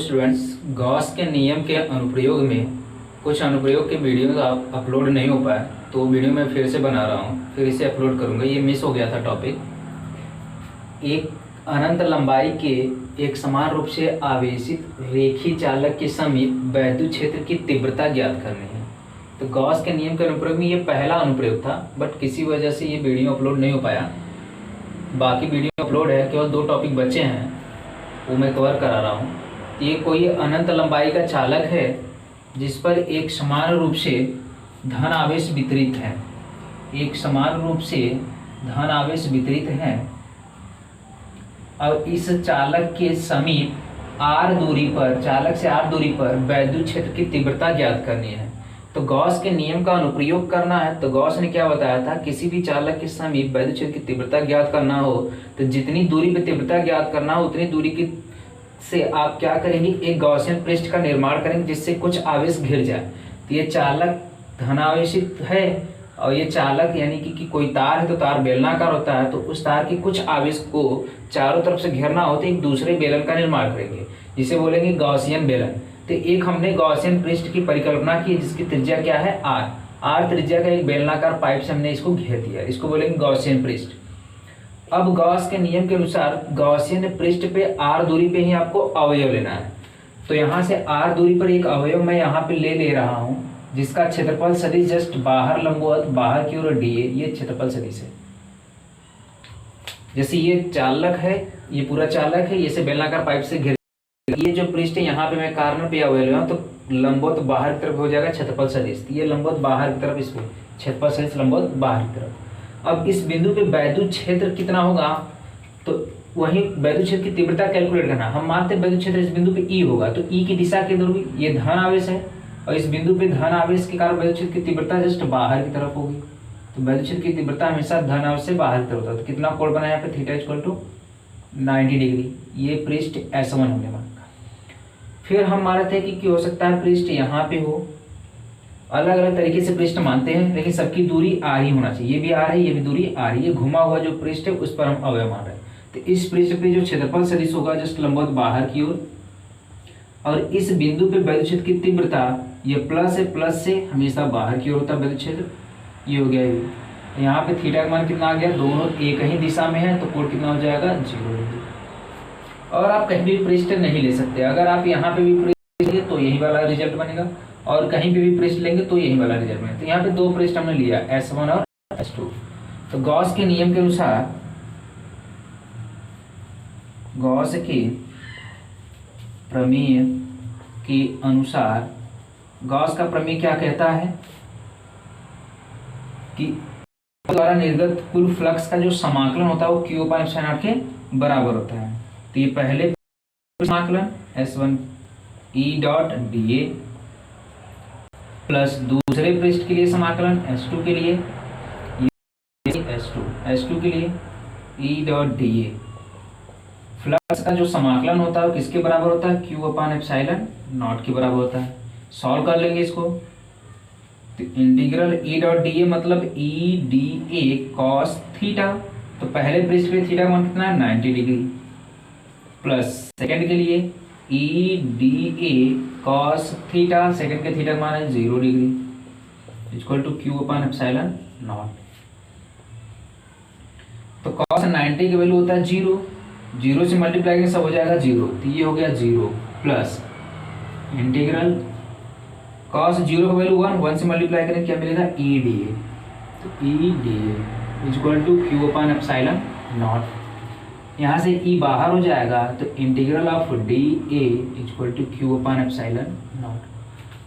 Students, Gauss के नियम के अनुप्रयोग में कुछ अनुप्रयोग के वीडियोस आप अपलोड नहीं हो पाए, तो वीडियो मैं फिर से बना रहा हूँ, फिर इसे अपलोड करूँगा। ये मिस हो गया था टॉपिक। एक अनंत लंबाई के एक समान रूप से आवेशित रेखीय चालक के समीप वैद्युत क्षेत्र की तीव्रता ज्ञात करनी है। तो गॉस के नियम के अनुप्रयोग में ये पहला अनुप्रयोग था, बट किसी वजह से ये वीडियो अपलोड नहीं हो पाया। बाकी वीडियो अपलोड है, केवल 2 टॉपिक बचे हैं, वो मैं कवर करा रहा हूँ। ये कोई अनंत लंबाई का चालक है जिस पर एक समान रूप से धन आवेश वितरित है, एक समान रूप से धन आवेश वितरित है, और इस चालक के समीप r दूरी पर, चालक से r दूरी पर वैद्युत क्षेत्र की तीव्रता ज्ञात करनी है। तो गॉस के नियम का अनुप्रयोग करना है। तो गॉस ने क्या बताया था, किसी भी चालक के समीप वैद्युत क्षेत्र की तीव्रता ज्ञात करना हो तो जितनी दूरी पे तीव्रता ज्ञात करना हो उतनी दूरी की से आप क्या करेंगे, एक गॉसियन पृष्ठ का निर्माण करेंगे जिससे कुछ आवेश घिर जाए। तो ये चालक धनावेशित है और ये चालक यानी कि कोई तार है तो तार बेलनाकार होता है, तो उस तार की कुछ आवेश को चारों तरफ से घेरना हो तो एक दूसरे बेलन का निर्माण करेंगे, जिसे बोलेंगे गॉसियन बेलन। तो एक हमने गॉसियन पृष्ठ की परिकल्पना की जिसकी त्रिज्या क्या है, r त्रिज्या का एक बेलनाकार पाइप से हमने इसको घेर दिया, इसको बोलेंगे गॉसियन पृष्ठ। अब गॉस के नियम के अनुसार गॉसियन पृष्ठ पे r दूरी पे ही आपको अवयव लेना है। तो यहाँ से r दूरी पर एक अवयव मैं यहाँ पे ले रहा हूँ जिसका क्षेत्रफल सदिश जस्ट बाहर लंबवत बाहर की ओर dA, ये क्षेत्रफल सदिश है। जैसे ये चालक है, ये पूरा चालक है, ये से बेलनाकार पाइप से घिर, ये जो पृष्ठ है यहाँ पे मैं कार्नर पे अवयव ले रहा हूँ, तो लंबवत बाहर की तरफ हो जाएगा क्षेत्रफल सदिश। ये लंबवत बाहर की तरफ, इसमें क्षेत्रफल सदिश लंबवत बाहर की तरफ। अब इस बिंदु पे वैद्युत क्षेत्र कितना होगा, तो वही वैद्युत क्षेत्र की तीव्रता कैलकुलेट करना। हम मानते हैं वैद्युत क्षेत्र इस बिंदु पे E होगा, तो E की दिशा के दूरी, ये धन आवेश है और इस बिंदु पे धन आवेश के कारण वैद्युत क्षेत्र की तीव्रता जस्ट बाहर की तरफ होगी। तो वैद्युत क्षेत्र की तीव्रता हमेशा धन आवेश से बाहर की तरफ होता है। तो कितना कोण बना यहाँ पे, थीटा इक्वल टू 90 डिग्री। ये पृष्ठ S1 होने वाला। फिर हम मान रहे थे कि हो सकता है पृष्ठ यहाँ पे हो, अलग अलग तरीके से पृष्ठ मानते हैं, लेकिन सबकी दूरी r ही होना चाहिए। ये भी r है, ये भी दूरी r है। ये घुमा हुआ जो पृष्ठ है उस पर हम अवयव मान रहे हैं। तो इस पृष्ठ पे जो क्षेत्रफल सदिश होगा जस्ट लंबवत बाहर की ओर, और इस बिंदु पे वैद्युत क्षेत्र की तीव्रता, ये प्लस है, प्लस से हमेशा बाहर की ओर होता है वैद्युत क्षेत्र। ये हो गया ये। यहाँ पे थीटा का मान कितना आ गया, दोनों एक ही दिशा में है, तो कोण कितना हो जाएगा, 0 डिग्री। और आप कहीं भी पृष्ठ नहीं ले सकते। अगर आप यहाँ पे भी पृष्ठ लेंगे तो यही वाला रिजल्ट बनेगा, और कहीं पे भी पृष्ठ लेंगे तो यही वाला रिजल्ट बनेगा। तो यहाँ पे 2 पृष्ठ हमने लिया, S1 और S2। तो गॉस के नियम के अनुसार, गॉस के प्रमेय के अनुसार, गॉस का प्रमेय क्या कहता है कि द्वारा निर्गत कुल फ्लक्स का जो समाकलन होता है वो Q/ε0 के बराबर होता है। तो ये पहले समाकलन S1 E dot dA plus दूसरे पृष्ठ के लिए समाकलन S2 के लिए, S2 के लिए E डॉट dA। फ्लक्स का जो समाकलन होता है किसके बराबर होता है, Q/ε0 के बराबर होता है। सॉल्व कर लेंगे इसको। तो इंटीग्रल E डॉट dA मतलब E dA cos थीटा। तो पहले पृष्ठ पे थीटा का मान कितना है, 90 डिग्री, प्लस सेकंड के लिए E dA cos theta, second के थीटा का मान है 0 डिग्री, इक्वल टू Q/ε0। तो cos 90 की वैल्यू होता है 0, 0 से मल्टीप्लाई करेंगे सब हो जाएगा 0, तो ये हो गया 0, प्लस इंटीग्रल cos 0 का वैल्यू 1 से मल्टीप्लाई करेंगे क्या मिलेगा, E dA। तो E dA equal to Q/ε0। यहाँ से E बाहर हो जाएगा, तो integral of dA equal to Q/ε0।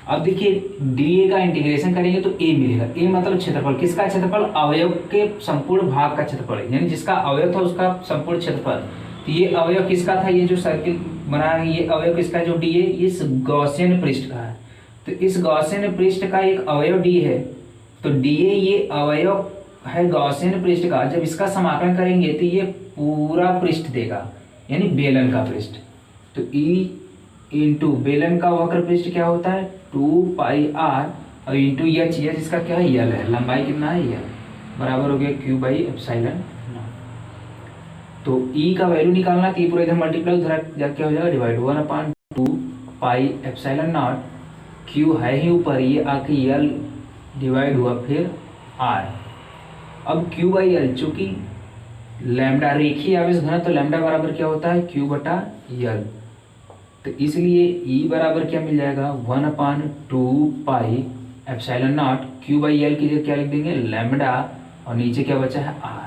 अब देखिए dA का इंटीग्रेशन करेंगे तो A मिलेगा। A मतलब क्षेत्रफल, किसका क्षेत्रफल, अवयव के संपूर्ण भाग का क्षेत्रफल, यानी जिसका अवयव था उसका संपूर्ण क्षेत्रफल। तो ये अवयव किसका था, ये जो सर्किल बना है ये अवयव किसका, जो dA इस गॉसियन पृष्ठ का है। तो इस गॉसियन पृष्ठ का एक अवयव D है, तो dA ये अवयव है गॉसियन पृष्ठ का। जब इसका समाकलन करेंगे तो ये पूरा पृष्ठ देगा, यानी बेलन का पृष्ठ। तो E इंटू बेलन का वक्र पृष्ठ क्या होता है, 2πr, और इंटू H, इसका क्या है, L है, लंबाई कितना है, L, बराबर हो गया Q/ε0। तो E का वैल्यू निकालना, तो ये पूरा इधर मल्टीप्लाई, उधर क्या हो जाएगा, divide 1/2 pi epsilon not, Q है ही ऊपर, ये आके यल डिवाइड हुआ फिर आर। अब क्यू बाई एल, चूंकि लैम्डा रेखीय आवेश घनत्व तो लैम्डा बराबर क्या होता है, क्यू बटा यल, तो इसलिए ई बराबर क्या मिल जाएगा, 1/2 pi epsilon not, Q by L की जगह क्या लिख देंगे, लैम्डा, और नीचे क्या बचा है, आर।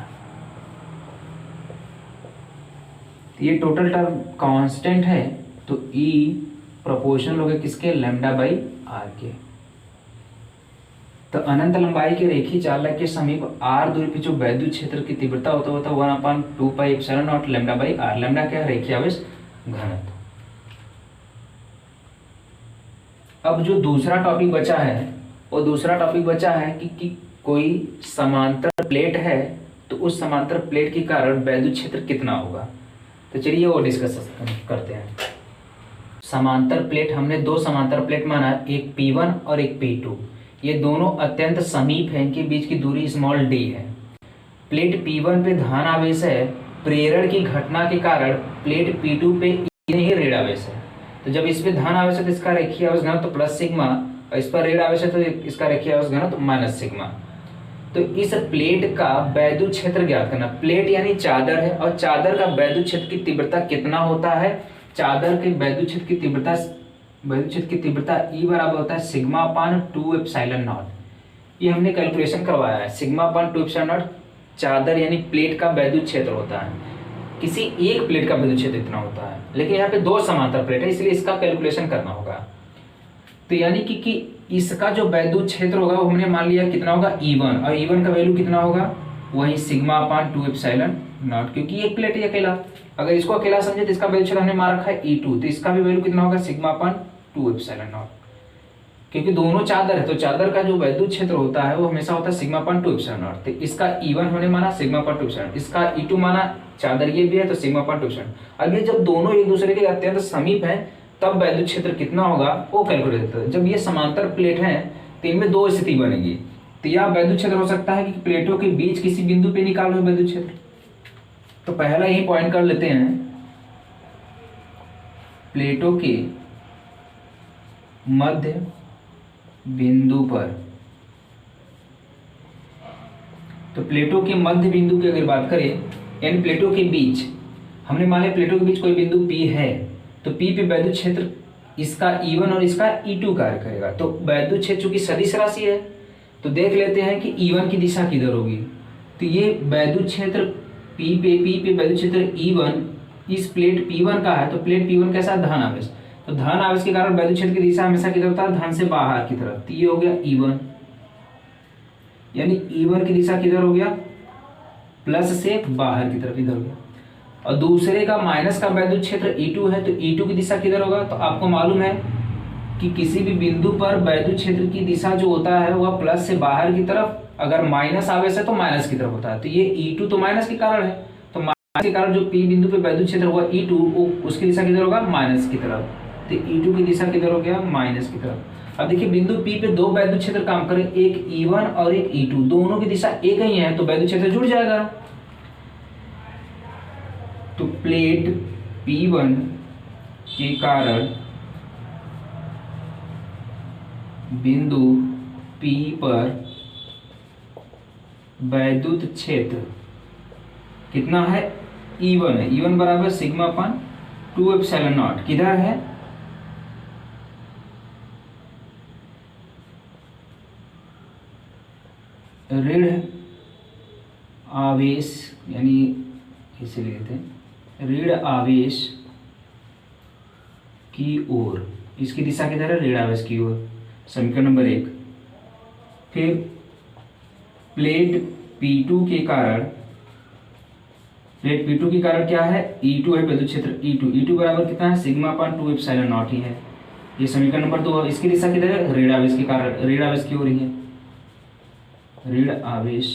ये टोटल टर्म कांस्टेंट है, तो E प्रोपोर्शनल हो गया किसके, लैम्डा बाई आर के। तो अनंत लंबाई के रेखीय चालक के समीप r दूरी पे जो वैद्युत क्षेत्र की तीव्रता होता है 1/2 pi epsilon naught lambda by R. Lambda क्या है, रेखीय आवेश घनत्व। अब जो दूसरा टॉपिक बचा है, वो दूसरा टॉपिक बचा है कि कोई समांतर प्लेट है, तो उस समांतर प्लेट के कारण वैद्युत क्षेत्र कितना होगा। तो चलिए वो डिस्कस करते हैं। समांतर प्लेट, हमने दो समांतर प्लेट माना, एक P1 और एक P2। ये दोनों अत्यंत समीप हैं, इनके बीच की दूरी स्मॉल d है। प्लेट P1 पे धन आवेश है, प्रेरण की घटना के कारण प्लेट P2 पे ही ऋण आवेश है। तो जब इस पे धन आवेश है तो इसका रेखीय आवेश घनत्व तो प्लस सिग्मा, और इस पर ऋण आवेश है तो इसका रेखीय आवेश घनत्व तो माइनस सिग्मा। तो इस प्लेट का वैद्युत क्षेत्र ज्ञात करना। प्लेट यानी चादर है, और चादर का वैद्युत क्षेत्र की तीव्रता कितना होता है, चादर के वैद्युत क्षेत्र की तीव्रता E बराबर होता है σ/2 एप्सिलॉन नॉट। ये हमने कैलकुलेशन करवाया है, σ/2 एप्सिलॉन नॉट चादर यानी प्लेट का वैद्युत क्षेत्र होता है। किसी एक प्लेट का वैद्युत क्षेत्र इतना होता है, लेकिन यहाँ पे दो समांतर प्लेट है, इसलिए इसका कैलकुलेशन करना होगा। तो यानी कि इसका जो वैद्युत क्षेत्र होगा वो हमने मान लिया कितना होगा, E1, और E1 का वैल्यू कितना होगा, वही σ/2 एप्सिलॉन नॉट, क्योंकि एक प्लेट है अकेला। अगर इसको अकेला समझे तो इसका वैल्यू क्षेत्र हमने मान रखा है E2, तो इसका भी वैल्यू कितना होगा, σ/2 एप्सिलॉन नॉट। क्योंकि दोनों चादर है, तो चादर का जो वैद्युत क्षेत्र होता है वो हमेशा होता है σ/2 एप्सिलॉन नॉट। तो इसका E1 हमने माना σ/2 एप्सिलॉन, इसका E2 माना, चादर ये भी है तो σ/2 एप्सिलॉन। अब ये जब दोनों एक दूसरे के अत्यंत समीप है तब वैद्युत क्षेत्र कितना होगा वो कैलकुलेट करते हैं। जब ये समांतर प्लेट है तो इनमें दो स्थिति बनेगी। तो यह वैद्युत क्षेत्र हो सकता है कि प्लेटों के बीच किसी बिंदु पे निकालो वैद्युत क्षेत्र। तो पहला यही पॉइंट कर लेते हैं, प्लेटों के मध्य बिंदु पर। तो प्लेटों के मध्य बिंदु की अगर बात करें, यानी प्लेटों के बीच, हमने मान लिया प्लेटों के बीच कोई बिंदु P है, तो P पे वैद्युत क्षेत्र इसका E1 और इसका E2 कार्य करेगा। तो वैद्युत क्षेत्र चूंकि सदिश राशि है, तो देख लेते हैं कि E1 की दिशा किधर होगी। तो ये वैद्युत क्षेत्र P पे वैद्युत क्षेत्र E1 इस प्लेट P1 का है, तो प्लेट P1 कैसा धन आवेश, तो धन आवेश के कारण वैद्युत क्षेत्र की दिशा हमेशा किधर होता है, धन से बाहर की तरफ। तो ये हो गया E1, यानी E1 की दिशा किधर हो गया, प्लस से बाहर की तरफ, इधर हो गया। और दूसरे का माइनस का वैद्युत क्षेत्र E2 है, तो E2 की दिशा किधर होगा, तो आपको मालूम है कि किसी भी बिंदु पर वैद्युत क्षेत्र की दिशा जो होता है वह प्लस से बाहर की तरफ, अगर माइनस आवेश है तो माइनस की तरफ होता है। तो ये E2 तो माइनस के कारण है, तो माइनस के कारण जो P बिंदु पे वैद्युत क्षेत्र हुआ E2, वो उसकी दिशा किधर होगा, माइनस की तरफ। तो E2 की दिशा किधर हो गया, माइनस की तरफ। अब देखिए बिंदु P पे दो वैद्युत क्षेत्र काम करें, एक E1 और एक E2, दोनों की दिशा एक ही है, तो वैद्युत क्षेत्र जुड़ जाएगा। तो प्लेट P1 के कारण बिंदु P पर वैद्युत क्षेत्र कितना है, E1 है। E1 बराबर σ/2 एप्सिलॉन नॉट, किधर है, ऋण आवेश, यानी इसे लिखते हैं ऋण आवेश की ओर। इसकी दिशा किधर है, ऋण आवेश की ओर, समीकरण नंबर 1। फिर प्लेट P2 के कारण, प्लेट P2 के कारण क्या है, E2 है वैद्युत क्षेत्र E2 बराबर कितना है, σ/2 एप्सिलॉन नॉट ही है। ये समीकरण नंबर 2 है। इसकी दिशा किधर है, ऋण आवेश के कारण, ऋण आवेश की ओर ही है, ऋण आवेश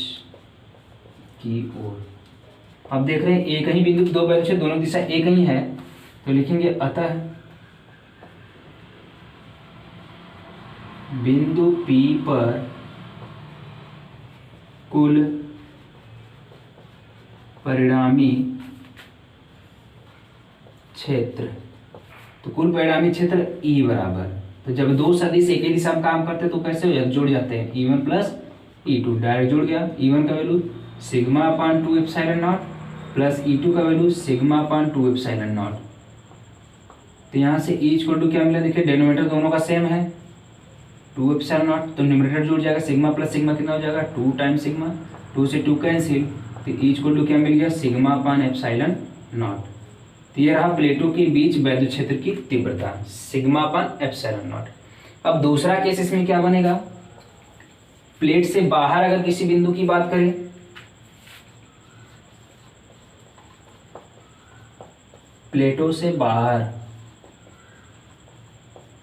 की ओर। अब देख रहे हैं एक ही बिंदु दो वैद्युत क्षेत्र, दोनों दिशा एक ही है, तो लिखेंगे अतः बिंदु P पर कुल परिणामी क्षेत्र। तो कुल परिणामी क्षेत्र ई बराबर, तो जब दो सदिश एक ही दिशा में काम करते तो कैसे हो जाते, जुड़ जाते हैं, E1 प्लस E2 डायरेक्ट जुड़ गया। E1 का value sigma upon 2 epsilon not plus E2 का value sigma upon 2 epsilon not. तो यहाँ से E इक्वल टू क्या मिला, देखिए डिनोमिनेटर दोनों का सेम है 2 एप्सिलॉन नॉट, तो न्यूमरेटर जुड़ जाएगा, सिग्मा प्लस सिग्मा कितना हो जाएगा 2 टाइम्स सिग्मा, 2 से 2 कैंसिल, तो E इक्वल टू क्या मिल गया सिग्मा अपान एप्सिलॉन नॉट। तो ये रहा प्लेटों के बीच वैद्युत क्षेत्र की तीव्रता सिग्मा अपान एप्सिलॉन नॉट। अब दूसरा केस इसमें क्या बनेगा, प्लेट से बाहर अगर किसी बिंदु की बात करें, प्लेटों से बाहर,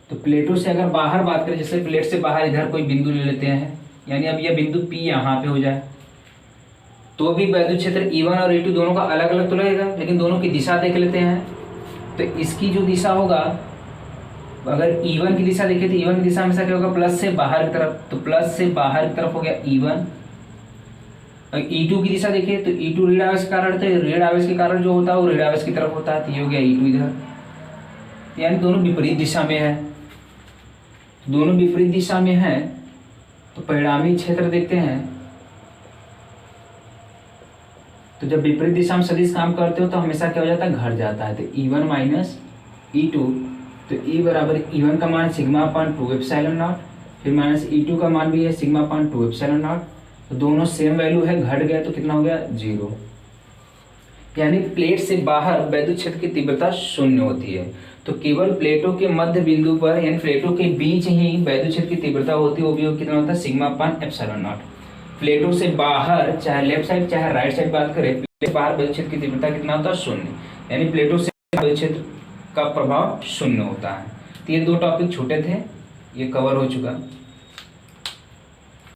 तो प्लेटों से अगर बाहर बात करें, जैसे प्लेट से बाहर इधर कोई बिंदु ले लेते हैं, यानी अब यह बिंदु P यहाँ पे हो जाए, तो भी वैद्युत क्षेत्र E1 और E2 दोनों का अलग अलग तो रहेगा, लेकिन दोनों की दिशा देख लेते हैं। तो इसकी जो दिशा होगा, अगर E1 की दिशा देखें तो E1 की दिशा हमेशा क्या होगा प्लस से बाहर की तरफ, तो प्लस से बाहर की तरफ हो गया E1। और E2 की दिशा देखिए तो E2 ऋण आवेश के कारण, तो ऋण आवेश के कारण जो होता है वो ऋण आवेश की तरफ होता है, तो ये हो गया E2 इधर, यानी दोनों विपरीत दिशा में है। दोनों विपरीत दिशा में है तो परिणामी क्षेत्र देखते हैं, तो जब विपरीत दिशा में सदिश काम करते हो तो हमेशा क्या हो जाता है घट जाता है, तो E1 माइनस E2, तो E बराबर E1 का मान सिग्मा अपान 2 एप्सिलॉन नॉट, फिर माइनस E2 का मान भी है सिग्मा अपान 2 एप्सिलॉन नॉट, तो दोनों सेम वैल्यू है, घट गया तो कितना हो गया 0, यानी प्लेट से बाहर वैद्युत क्षेत्र की तीव्रता शून्य होती है। तो केवल प्लेटों के मध्य बिंदु पर यानी प्लेटों के बीच ही वैद्युत क्षेत्र की तीव्रता होती है, वो भी कितना होता है सिग्मा अपान एप्सिलॉन नॉट। प्लेटों से बाहर चाहे लेफ्ट साइड चाहे राइट साइड बात करें, प्लेट से बाहर वैद्युत क्षेत्र की तीव्रता कितना होता है शून्य, यानी प्लेटों से वैद्युत क्षेत्र का प्रभाव शून्य होता है। तो ये दो टॉपिक छोटे थे, ये कवर हो चुका।